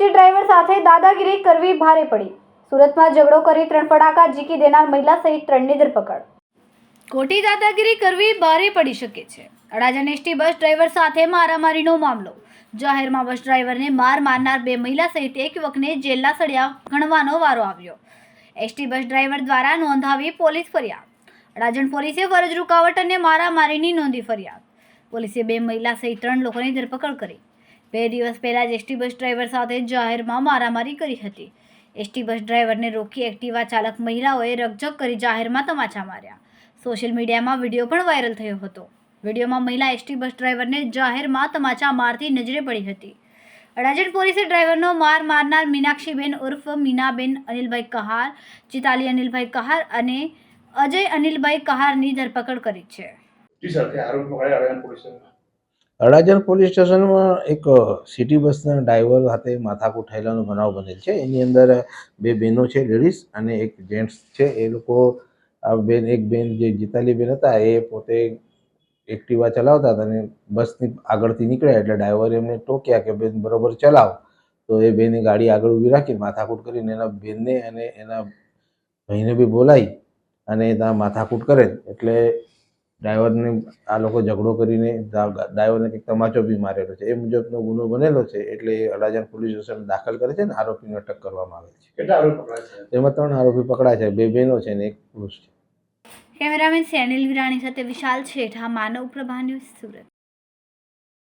ST driver સાથે દાદાગીરી કરવી ભારે પડી. સુરતમાં ઝઘડો કરી 3 ફટાકા ઝીકી દેનાર મહિલા સહિત 3ની ધરપકડ. ખોટી દાદાગીરી કરવી ભારે પડી શકે છે. અડાજણ એસટી બસ ડ્રાઈવર સાથે મારામારીનો મામલો. જાહેરમાં બસ ડ્રાઈવરને માર મારનાર 2 મહિલા સહિત 1 યુવકને જેલના સળિયા ગણવાનો વારો આવ્યો. એસટી બસ ડ્રાઈવર દ્વારા નોંધાવી પોલીસ ફરિયાદ. અડાજણ પોલીસે ફરજ રૂકાવટ અને મારામારીની નોંધી ફરિયાદ. પોલીસે 2 મહિલા સહિત 3 લોકોની ધરપકડ કરી. 2 દિવસ પહેલા જ એસટી બસ ડ્રાઈવર સાથે જાહેરમાં મારામારી કરી હતી. એસટી બસ ડ્રાઈવરને રોકી એક્ટિવા ચાલક મહિલાઓએ રકઝક કરી જાહેરમાં તમાચા માર્યા. સોશિયલ મીડિયામાં વિડીયો પણ વાયરલ થયો હતો. વિડીયોમાં મહિલા એસટી બસ ડ્રાઈવરને જાહેરમાં તમાચા મારતી નજરે પડી હતી. અડાજણ પોલીસે ડ્રાઈવરનો માર મારનાર મીનાક્ષીબેન ઉર્ફ મીનાબેન અનિલભાઈ કહાર, ચિતાલી અનિલભાઈ કહાર અને અજય અનિલભાઈ કહારની ધરપકડ કરી છે. અડાજણ પોલીસ સ્ટેશનમાં એક સિટી બસના ડ્રાઈવર સાથે માથાકૂટ થયેલાનો બનાવ બનેલ છે. એની અંદર 2 બહેનો છે લેડીઝ અને એક જેન્ટ્સ છે. એ લોકો એક બેન જે જીતાલી બેન હતા એ પોતે એક્ટિવા ચલાવતા હતા અને બસની આગળથી નીકળ્યા એટલે ડ્રાઈવરે એમને ટોક્યા કે બેન બરોબર ચલાવ. તો એ બેને ગાડી આગળ ઊભી રાખી માથાકૂટ કરીને એના બેનને અને એના ભાઈને બી બોલાવી અને ત્યાં માથાકૂટ કરે એટલે ડ્રાઈવરને આ લોકો ઝઘડો કરીને ડ્રાઈવરને કંઈક તમાચો બી મારેલો છે. એ મુજબનો ગુનો બનેલો છે એટલે એ અડાજણ પોલીસ સ્ટેશન દાખલ કરે છે અને આરોપીને અટક કરવામાં આવે છે. કેટલા આરોપી પકડાયા છે? તેમાં 3 આરોપી પકડાય છે, 2 બહેનો છે અને 1 પુરુષ છે. કેમેરામેન સેનિલ વિરાણી સાથે વિશાલ છેઠા, માનવ પ્રભા ન્યૂઝ, સુરત.